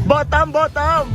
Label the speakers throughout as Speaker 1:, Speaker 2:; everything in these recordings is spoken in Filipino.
Speaker 1: Bottom, bottom!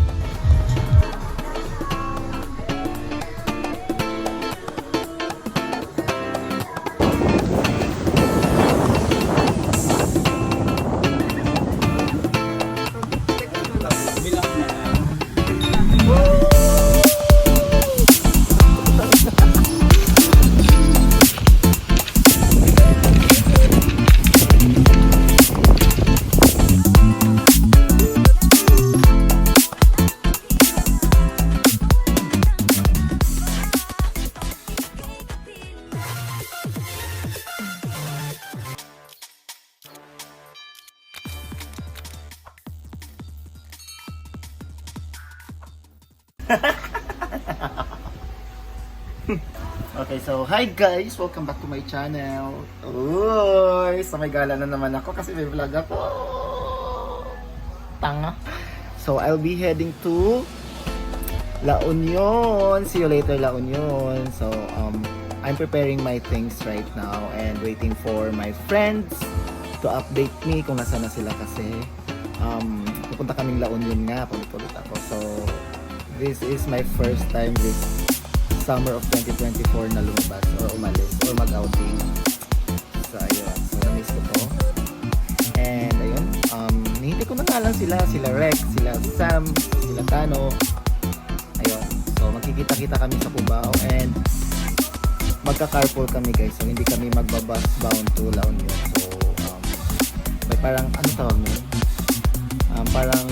Speaker 1: Okay, so hi guys! Welcome back to my channel. Uy! Sa may gala na naman ako kasi may vlog ako. Tanga. So I'll be heading to La Union. See you later, La Union. So I'm preparing my things right now and waiting for my friends to update me kung nasaan na sila kasi pupunta kaming La Union nga, palit-palit ako. So this is my first time this summer of 2024 na lumabas or umalis or mag-outing. So ayun, so na-miss ko to. And ayun, nihintay ko na nga lang sila Rex, sila Sam, sila Tano. Ayun, so magkikita-kita kami sa Cubao and magka-carpool kami guys. So hindi kami magbabus bound to La Union. So may parang, ano tawag mo? Parang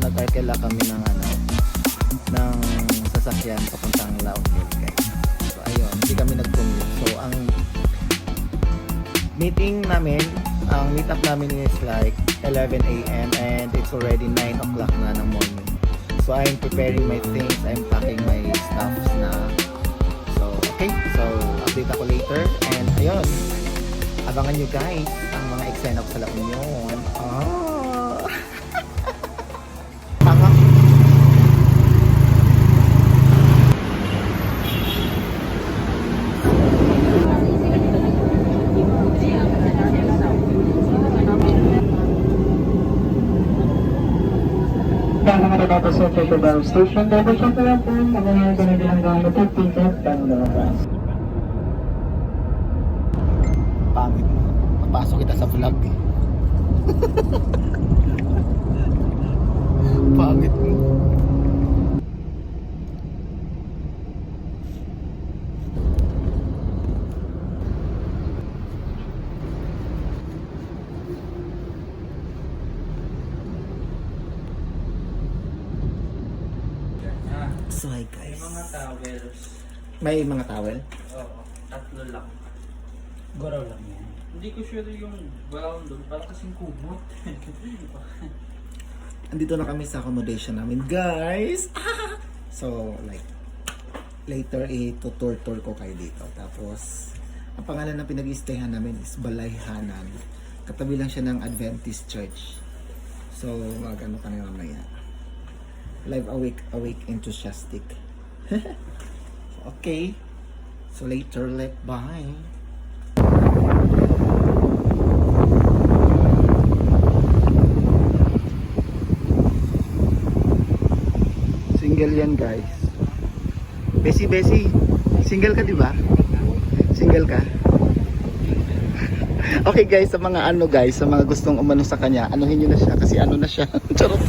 Speaker 1: nag-arkela kami ng ng sasakyan papuntang La Union guys. So ayun, hindi kami nag-commute. So ang meet up namin is like 11 AM and it's already 9 o'clock na ng morning. So I'm preparing my things, I'm packing my stuffs na. So okay, so update ako later and ayun, abangan nyo guys ang mga eksena ko sa La Union. Tanga.
Speaker 2: Tapos sa Cubao Station, dapat siya pala po, mag-ngayon ka na bilang 15 cents, tayo lumabas.
Speaker 1: Pangit mo. Mapasok kita sa vlog eh. Pangit mo. So hi guys.
Speaker 3: May mga towels.
Speaker 1: May mga towel?
Speaker 3: Oo, tatlo lang.
Speaker 1: Guraw lang yan.
Speaker 3: Hindi ko sure yung brown doon, parang kasing kumot.
Speaker 1: Andito na kami sa accommodation namin guys. So like later itutur ko kayo dito. Tapos ang pangalan ng pinag-i-stayhan namin is Balayhanan. Katabi lang siya ng Adventist Church. So mag-ano kami mamaya. Live awake enthusiastic. Okay. So later, bye. Single yan guys. Besi. Single ka, di ba? Single ka? Okay guys, sa mga sa mga gustong umano sa kanya, anuhin nyo na siya kasi ano na siya. Charot.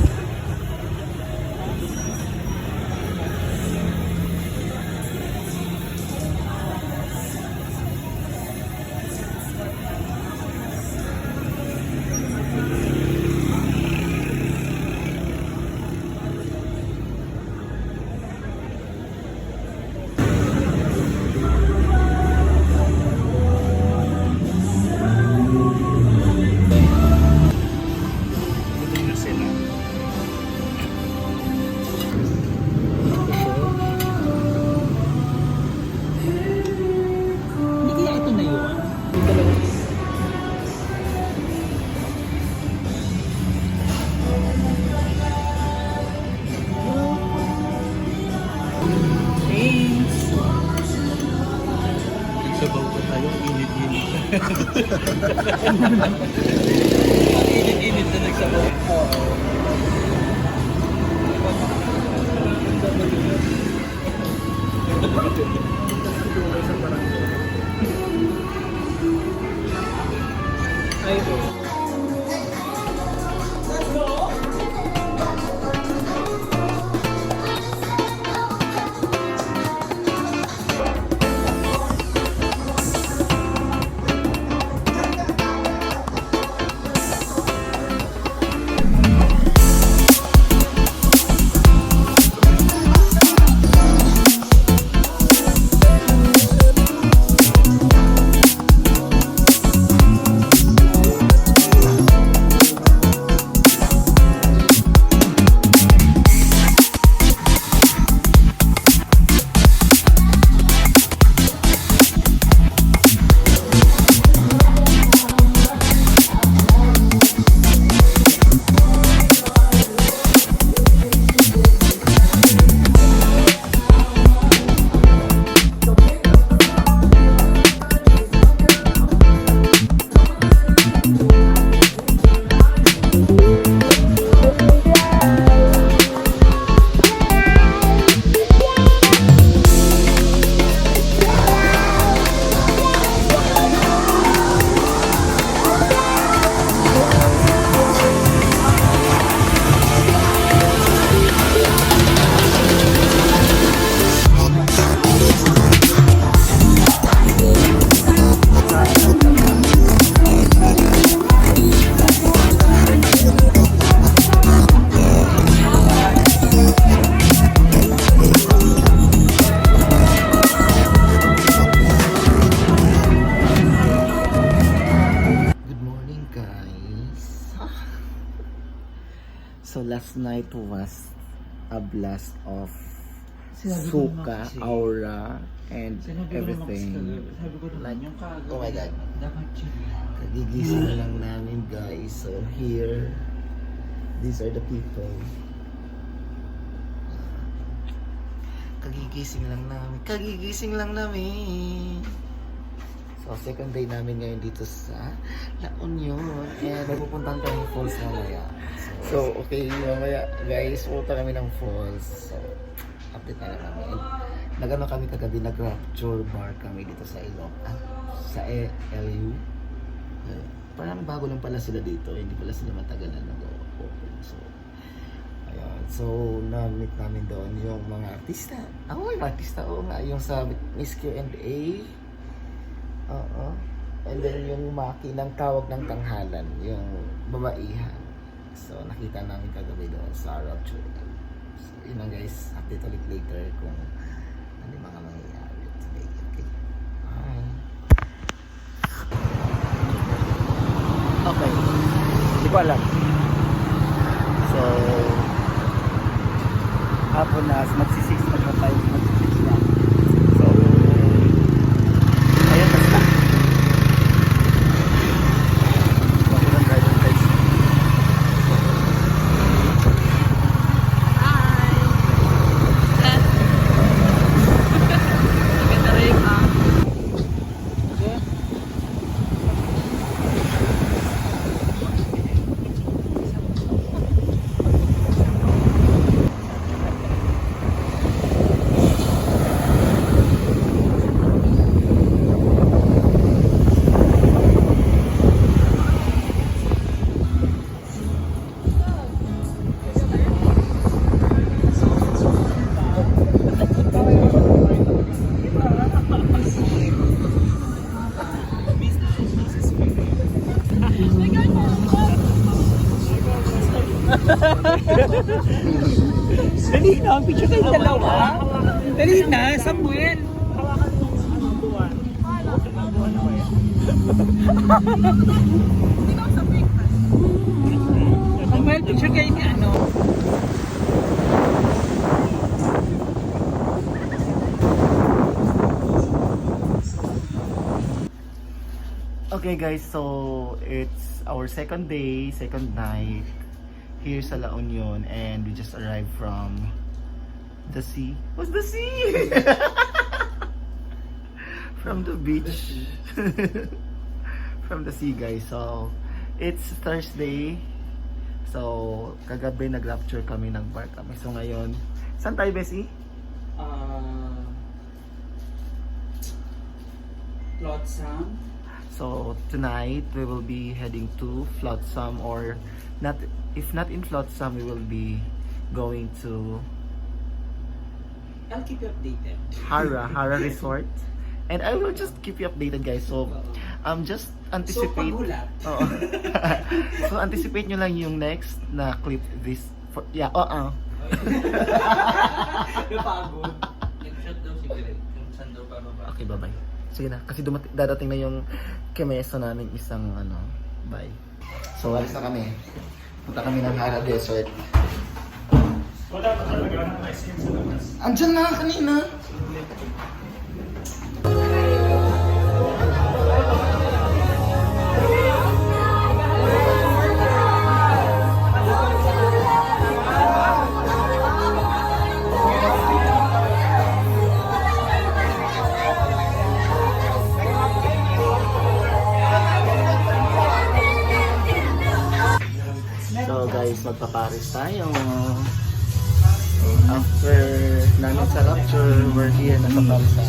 Speaker 3: Init-init na nagsabaw.
Speaker 1: last night was a blast of
Speaker 3: Sinabi ko naman
Speaker 1: suka,
Speaker 3: kasi.
Speaker 1: aura, and
Speaker 3: Sinabi ko naman kasi
Speaker 1: everything.
Speaker 3: sabi ko naman,
Speaker 1: Like,
Speaker 3: yung kagabi,
Speaker 1: oh my God.
Speaker 3: dapat chill lang.
Speaker 1: Kagigising lang namin guys. So here, these are the people. Kagigising lang namin. Kagigising lang namin. So second day namin ngayon dito sa La Union. And magpupuntahan kami falls mamaya. So okay, mamaya guys, pupunta kami ng falls. So update na lang kami. And nagano kami kagabi, nag-rapture bar kami dito sa sa LU. Parang bago lang pala sila dito, hindi pala sila matagal na nag-open. So, ayun. So, na-meet namin doon yung mga artista. Ako, yung artista, oo nga. Yung sa Miss Q&A. Oo. And then yung Maki ng tawag ng tanghalan, yung babaihan. So, nakita namin kagabi doon sa Rapture. So, yun lang guys. Update ulit later kung ano yung mga mangyayari today. Okay. Bye. Okay. Hindi ko alam. So, hapon na, magsi-6 na tayo, magsi-6 na. So, ayun, basta. Wala ko ng driver guys.
Speaker 3: Dali na, picture kayong dalawa. Dali na, Samuel. Samuel, picture kayo ni ano.
Speaker 1: Okay guys, so it's our second day, second night here sa La Union, and we just arrived from the sea. What's the sea? From the beach. From the sea guys. So it's Thursday. So kagabi nag-rapture kami, nag-bar kami. So ngayon, saan tayo Bessie?
Speaker 3: Flotsam.
Speaker 1: So tonight we will be heading to Flotsam, or not, if not in Flotsam, we will be going to
Speaker 3: I'll keep you updated.
Speaker 1: Hara Resort. And I will just keep you updated guys. So just anticipate.
Speaker 3: So paghulat.
Speaker 1: Oo. So anticipate nyo lang yung next na clip this for, yeah,
Speaker 3: Napagod. Nag-shot daw si Greg. Kung saan daw bababa.
Speaker 1: Okay, bye-bye. Sige na, kasi dadating na yung kemesa namin isang bye. So alis na kami. Punta kami ng Hara Desert.
Speaker 2: Wala pa talaga ng ice cream sa labas.
Speaker 1: Andyan na kanina. So guys, magpaparis tayo. After namin sa rapture, we're here na sa Balsa.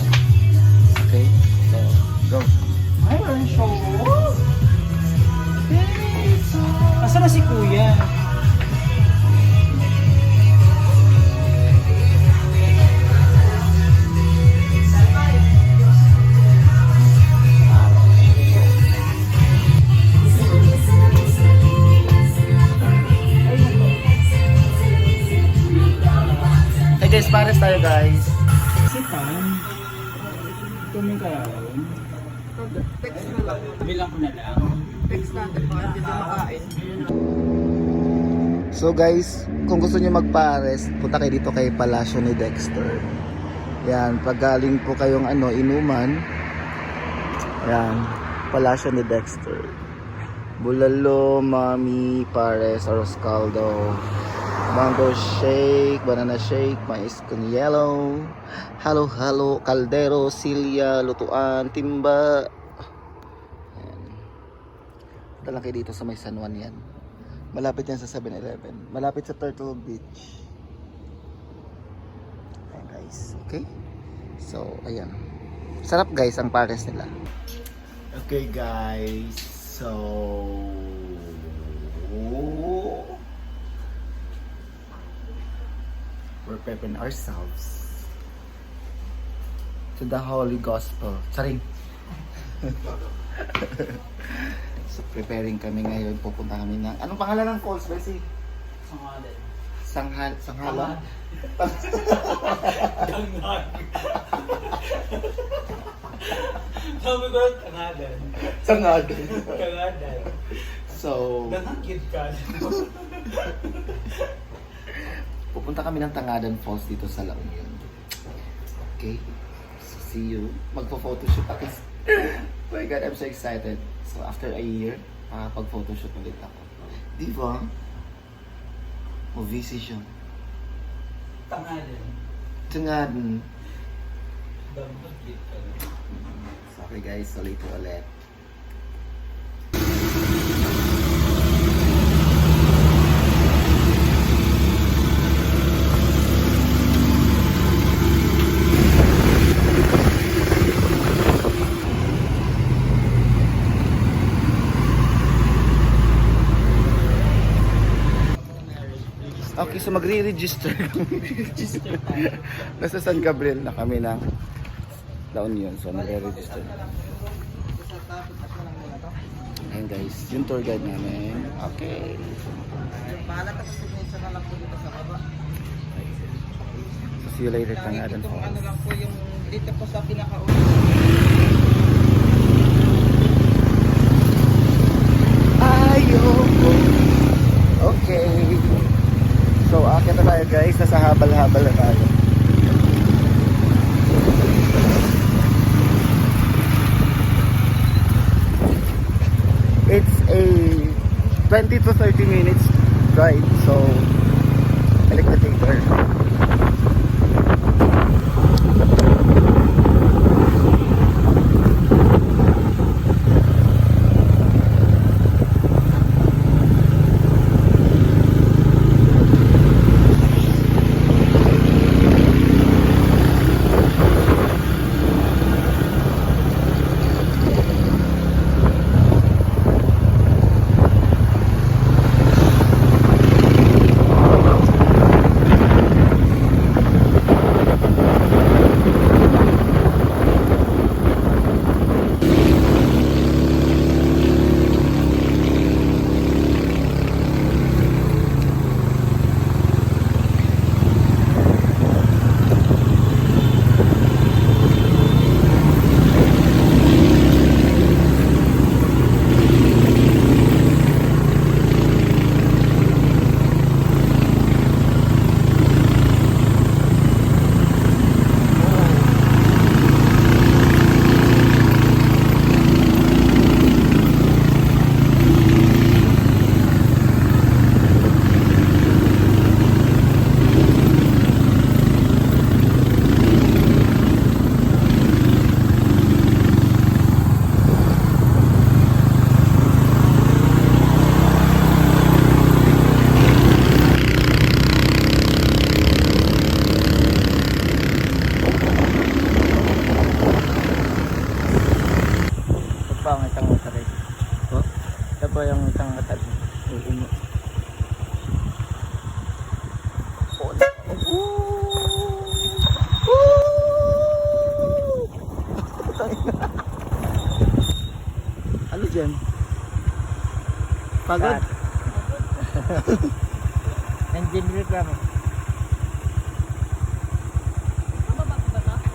Speaker 1: Okay? So, go.
Speaker 3: Ay, walang show. Asa na si Kuya?
Speaker 1: Hey guys, pares tayo guys.
Speaker 3: Sitan. Tuming kaya rin. Bilang ko na lang.
Speaker 1: So guys, kung gusto niyo magpares, punta kayo dito kay Palasyo ni Dexter. Yan, pag galing po kayong inuman, yan, Palasyo ni Dexter. Bulalo, mami, pares, arroz caldo, mango shake, banana shake, mais con yellow, halo-halo, kaldero, silya, lutuan, timba. Yan. Punta lang kayo dito sa may San Juan yan. Malapit yan sa 7-Eleven. Malapit sa Turtle Beach. Ayan guys. Okay? So, ayan. Sarap guys ang pares nila. Okay guys. So, we're preparing ourselves to the Holy Gospel. Charing. So, preparing kami ngayon. Pupunta kami ng... Anong pangalan ng falls, Bessie?
Speaker 3: Sanghalan.
Speaker 1: Sanghalan?
Speaker 3: Tanghag. Sabi ko lang tangadan.
Speaker 1: Sangadan.
Speaker 3: Tangadan.
Speaker 1: So,
Speaker 3: Nangagid ka.
Speaker 1: pupunta kami ng Tangadan Falls dito sa La Union. Okay? So, see you. Magpo-photoshoot ako. Oh my God, I'm so excited. So, after a year, makapag-photoshoot ulit ako. Di ba? O, vision.
Speaker 3: Tangadan.
Speaker 1: Tangadan.
Speaker 3: Nangagid ka.
Speaker 1: So, okay guys, so later ulit. Okay, so magre-register kami. Nasa San Gabriel na kami ng La Union. So, magre-register. Ayan guys, yung tour guide namin. Okay. So, see you later, Tangadan Falls.
Speaker 3: Ano lang po yung dito po sa pinaka-una.
Speaker 1: Ayoko. Okay. So, akit na tayo guys. Nasa habal-habal na tayo. It's a 20 to 30 minutes ride. So, electric. Ano dyan? Pagod?
Speaker 3: Engine brake lang.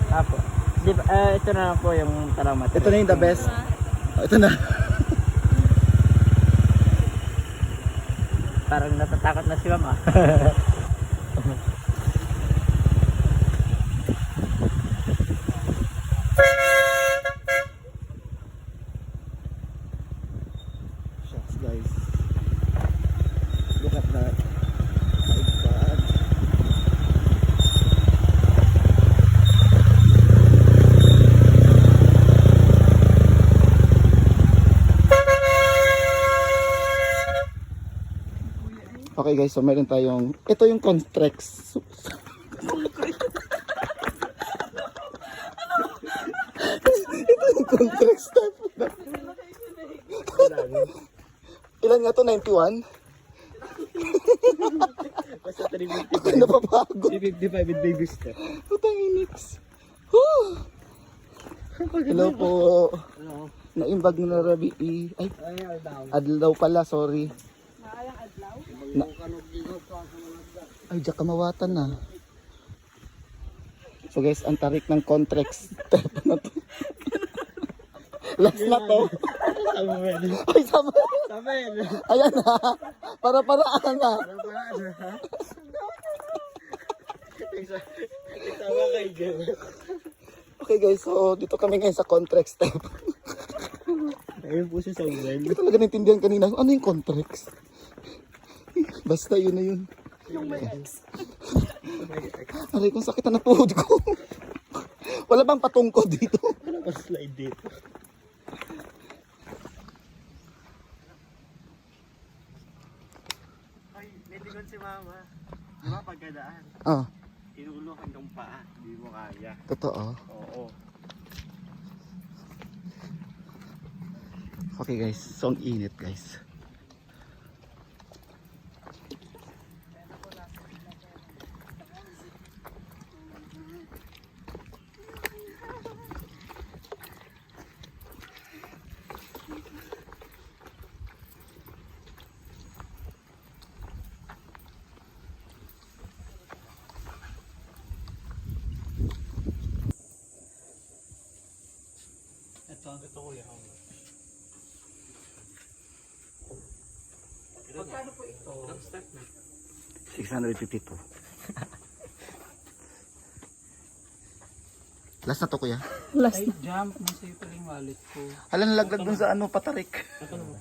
Speaker 3: Apo. Di ba, ito na lang po yung taramat.
Speaker 1: Ito na yung the best. Oh, ito na.
Speaker 3: Parang natatakot na si Mama.
Speaker 1: Shucks, guys. Look at that. My God. Okay guys, so meron tayong, ito yung Contrex. Ito yung Contrex type. Ilan nga to? 91?
Speaker 3: Basta
Speaker 1: Ako napapagod.
Speaker 3: 355 with baby step.
Speaker 1: Putang inix. Whew! Hello po.
Speaker 3: Ano?
Speaker 1: Naimbag na rabi. Ay,
Speaker 3: Ay, down.
Speaker 1: adlaw pala, sorry. Na Ay, diyak kamawatan na. So guys, ang tarik ng Contrex step na to. Last na to.
Speaker 3: Samuel.
Speaker 1: Ay, sama.
Speaker 3: Samuel.
Speaker 1: Ayan na. Para-paraan na.
Speaker 3: Tawa kay Gil.
Speaker 1: Okay guys, so dito kami ngayon sa Contrex step.
Speaker 3: Ayun po si Samuel.
Speaker 1: Hindi ko talaga naintindihan kanina. Ano yung Contrex? Basta yun na yun.
Speaker 3: Yung may ex.
Speaker 1: Aray, kung sakit na puhod ko. Wala bang patungkod dito?
Speaker 3: Ano ba slide dito? Ay, niligon si Mama. Di ba pagkadaan?
Speaker 1: Ah,
Speaker 3: Inulo hanggang paa. Hindi mo kaya.
Speaker 1: totoo.
Speaker 3: Oo.
Speaker 1: Okay guys, so ang init guys.
Speaker 3: Ito kuya. Magkano po ito? Ang start na.
Speaker 1: 652. Last na to kuya.
Speaker 3: Ay, jump. Nasa ito yung wallet ko.
Speaker 1: Hala, nalaglag dun sa ano, patarik.
Speaker 3: Ito naman.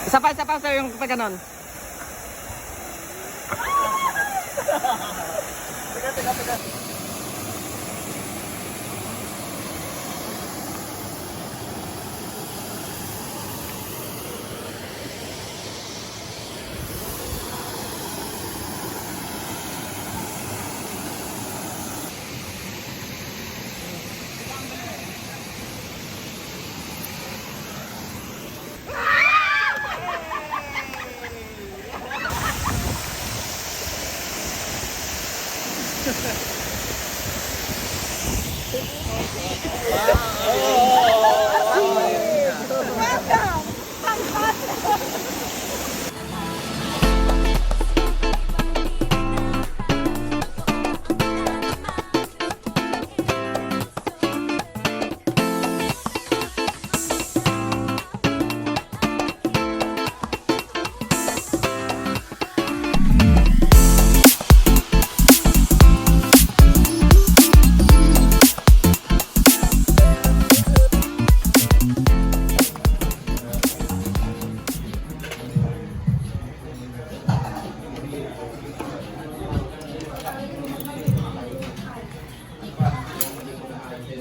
Speaker 3: Isa pa sir yung pag ganon.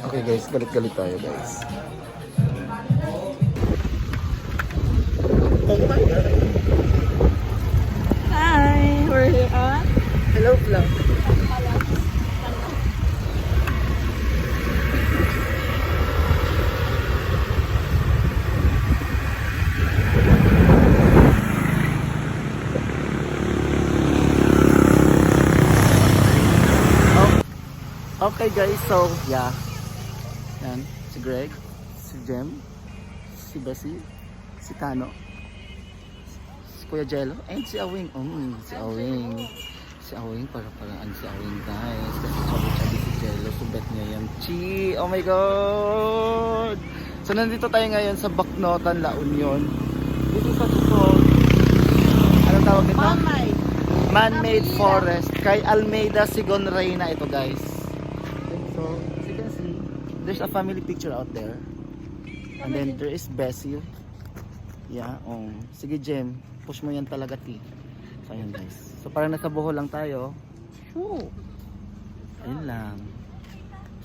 Speaker 1: Okay guys, galit-galit tayo guys.
Speaker 4: Hi, we're on.
Speaker 1: Hello vlog. Okay guys, so yeah. Yan, si Greg, si Jem, si Bessie, si Tano, si Kuya Jello, and si Awing. Si Awing. Si Awing, para-paraan si Awing guys. Kasi sabi si Jello, subet niya yan. Chi! Oh my God! So nandito tayo ngayon sa Bacnotan, La Union. This is what it's called. Anong tawag nito? Man-made forest. Kay Almeida Sigon Reyna ito guys. So, as you can see, there's a family picture out there. And then there is Bessie. Yeah, sige Jem, push mo yan talaga T. So ayun guys. So parang nasa Bohol lang tayo. Ayun lang.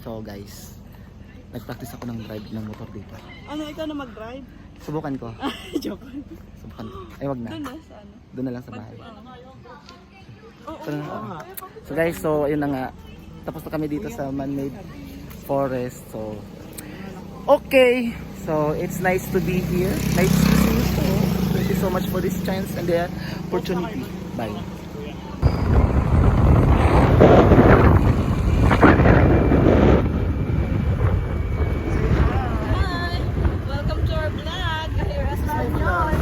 Speaker 1: So guys, nag-practice ako ng drive ng motor dito.
Speaker 4: Ano, ikaw na mag-drive?
Speaker 1: Subukan ko.
Speaker 4: Joke.
Speaker 1: Subukan ko. Ay wag na.
Speaker 4: Doon na, sa ano?
Speaker 1: Doon na lang sa bahay.
Speaker 4: Oo.
Speaker 1: So guys, so ayun na nga. Tapos na kami dito sa man-made forest. So okay. So it's nice to be here. Nice to see you. So thank you so much for this chance and the opportunity. Bye.
Speaker 4: Hi! Welcome to our vlog. Here is my vlog.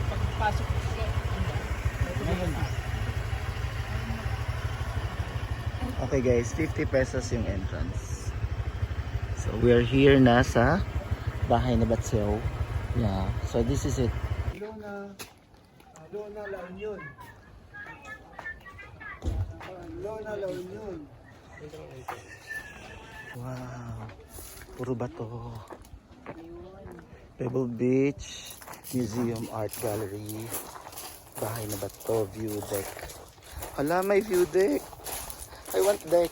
Speaker 3: Pagpasok ko.
Speaker 1: Okay guys, 50 pesos yung entrance. So we're here na sa bahay na Batsew. Yeah, so this is it.
Speaker 3: Lona La Union. Lona La Union.
Speaker 1: Wow, puro bato. Pebble Beach, Museum Art Gallery, bahay na bato, view deck. Hala, may view deck. I want deck.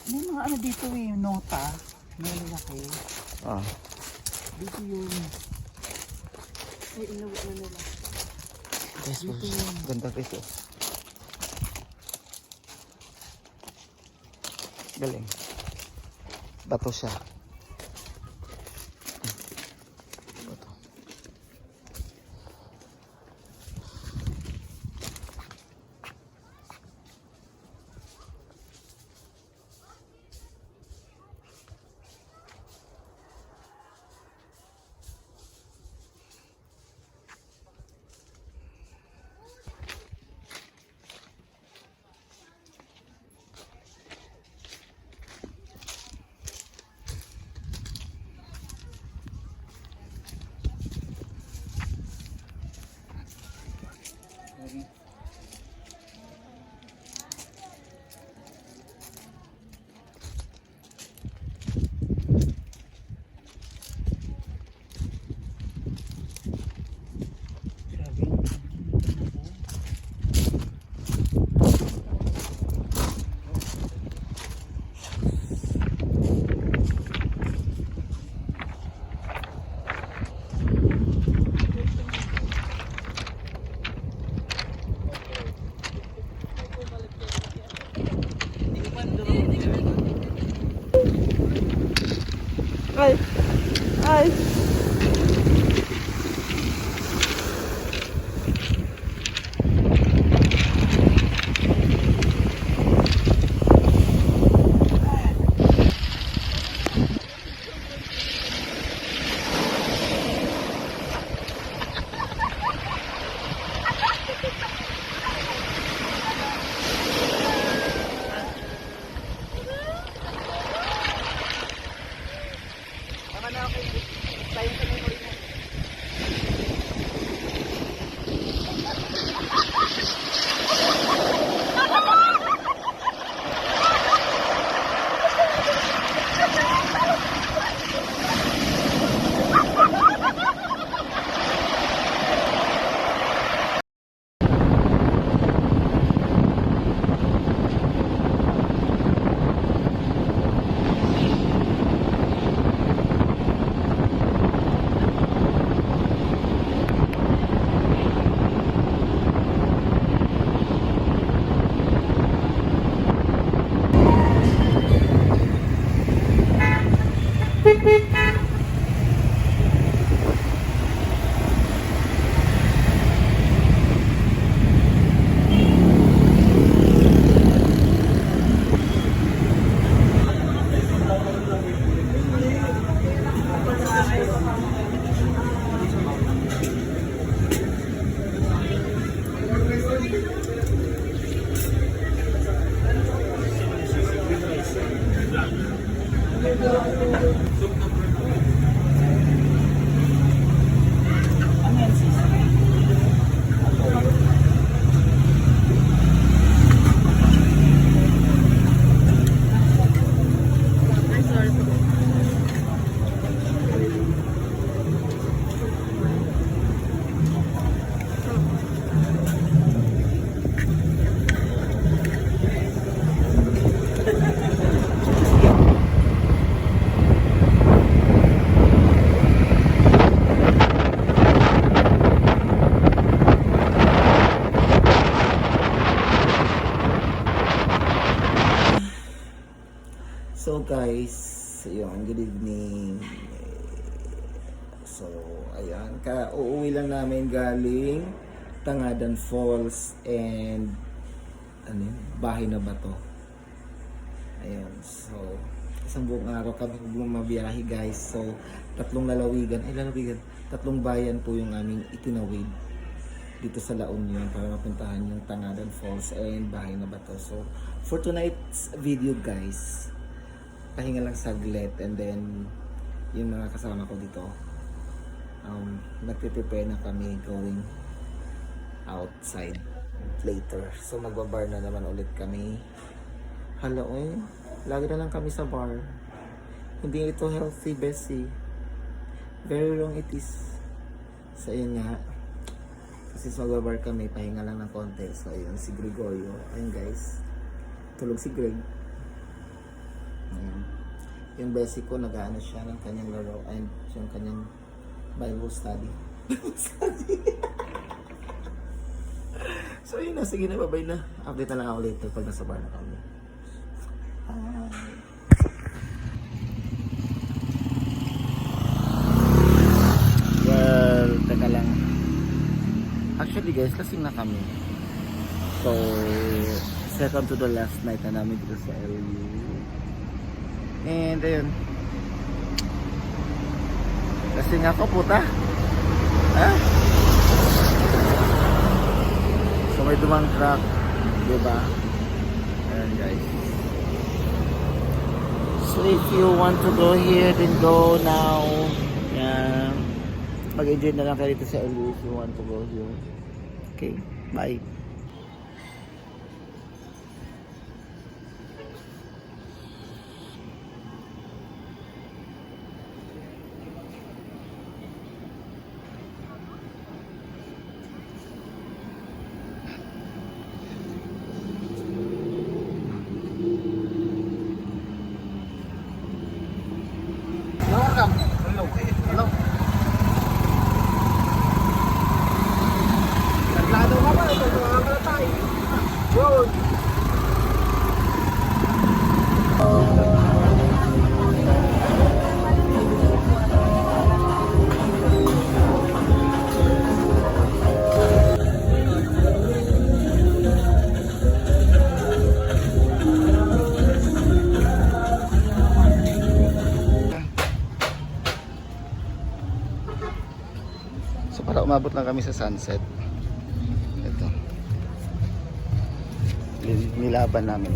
Speaker 3: May mga ano dito nota. May laki.
Speaker 1: Ah,
Speaker 3: Dito yung... Ay, inuwi na nila.
Speaker 1: yes, ganda guys. Oh. Galing. Bato siya. Bato.
Speaker 4: Ay! Ay!
Speaker 1: Tama na, okay.
Speaker 3: Ano yan, sis?
Speaker 1: So guys, yun, good evening. So, ayan, uuwi lang namin galing Tangadan Falls and ano yun, Bahay na Bato. Ayan, so isang buong araw kami bumabiyahe guys. So, tatlong bayan po yung aming itinawid dito sa La Union para mapuntahan yung Tangadan Falls and Bahay na Bato. So, for tonight's video guys, pahinga lang saglit and then yung mga kasama ko dito nagpe-prepare na kami going outside later. So magbabar na naman ulit kami. Hala, lagi na lang kami sa bar. Hindi ito healthy, Bessie. Very wrong it is. So ayun nga, kasi magbabar kami, pahinga lang ng konti. So ayun, si Gregorio, ayun guys, tulog si Greg. Yung Bessie ko, nag-ano siya ng kanyang laro and yung kanyang Bible study. So yun na, sige na, bye-bye na. Update na lang ako later pag nasa bar na kami. Well, teka lang. Actually guys, lasing na kami. So, second to the last night na namin dito sa LU. And ayun. Lasing ako, puta. Ha? So may dumang truck, diba? Ayan guys. So if you want to go here, then go now. Yeah. Mag-enjoy na lang kayo dito sa LU if you want to go here. Okay, bye. Hello. Naglado ka ba? Ito mga tayo. Road. So para umabot lang kami sa sunset. Ito. Nilaban namin.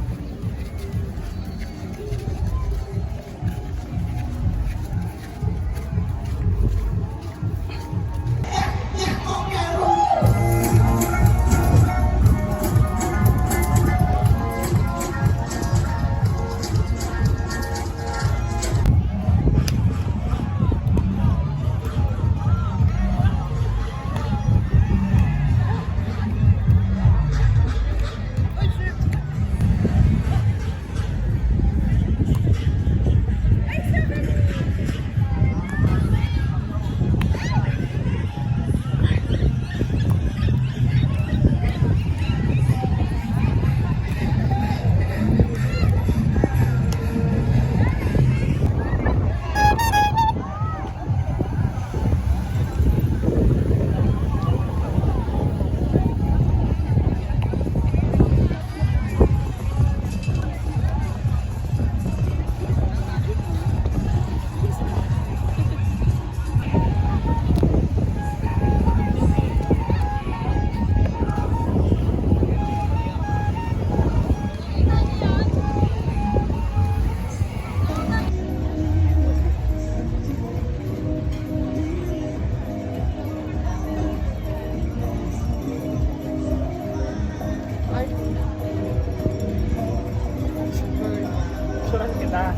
Speaker 3: kita.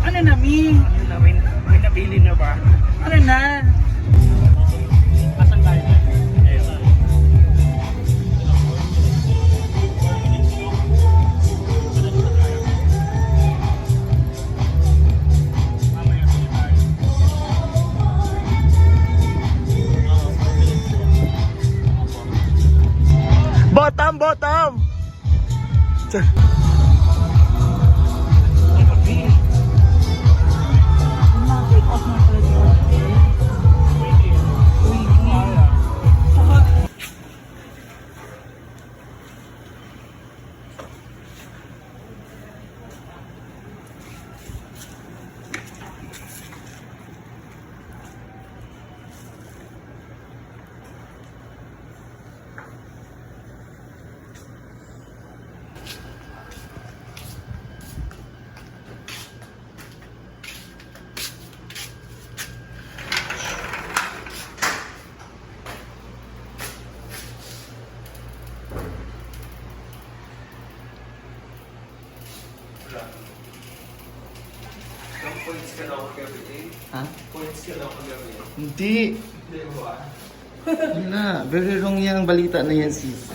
Speaker 3: Ano na, Mi? Ano na, may nabili na ba? Ano na? Asan tayo na?
Speaker 1: Bottom, bottom! Ha? Hindi. Wala. Very wrong yan ang balita na yan, sis.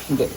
Speaker 1: Hindi.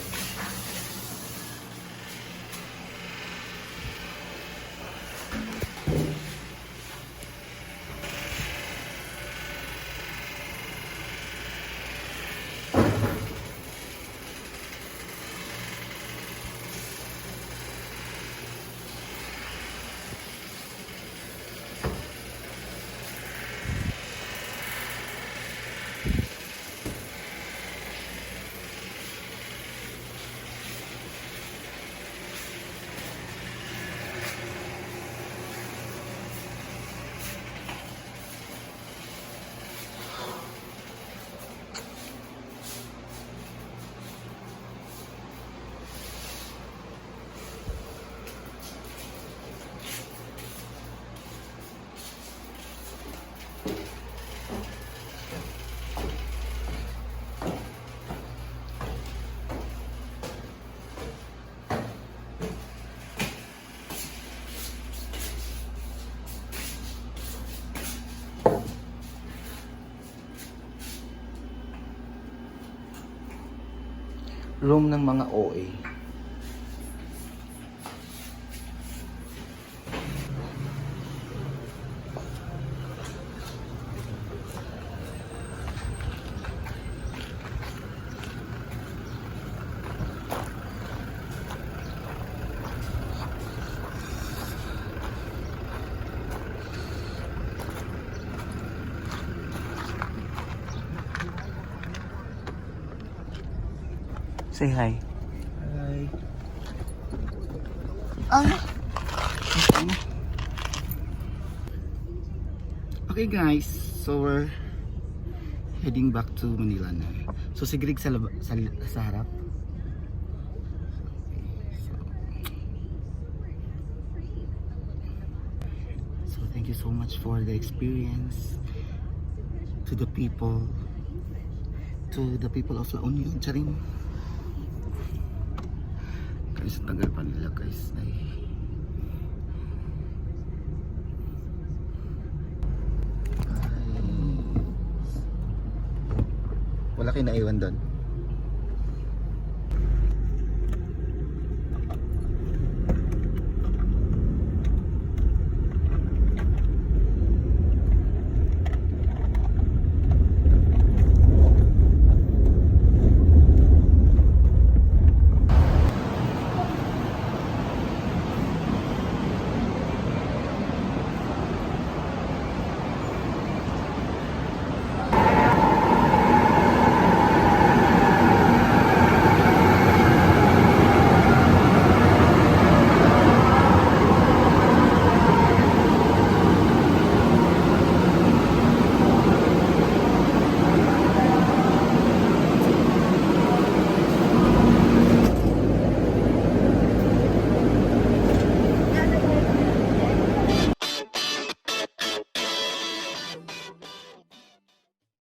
Speaker 1: Room ng mga OA. Say hi. Hi. Okay guys, so we're heading back to Manila na. So si Greg sa harap. So thank you so much for the experience, to the people of La Union. Charing. Guys, tagal pa nila guys. Wala kayo naiwan doon.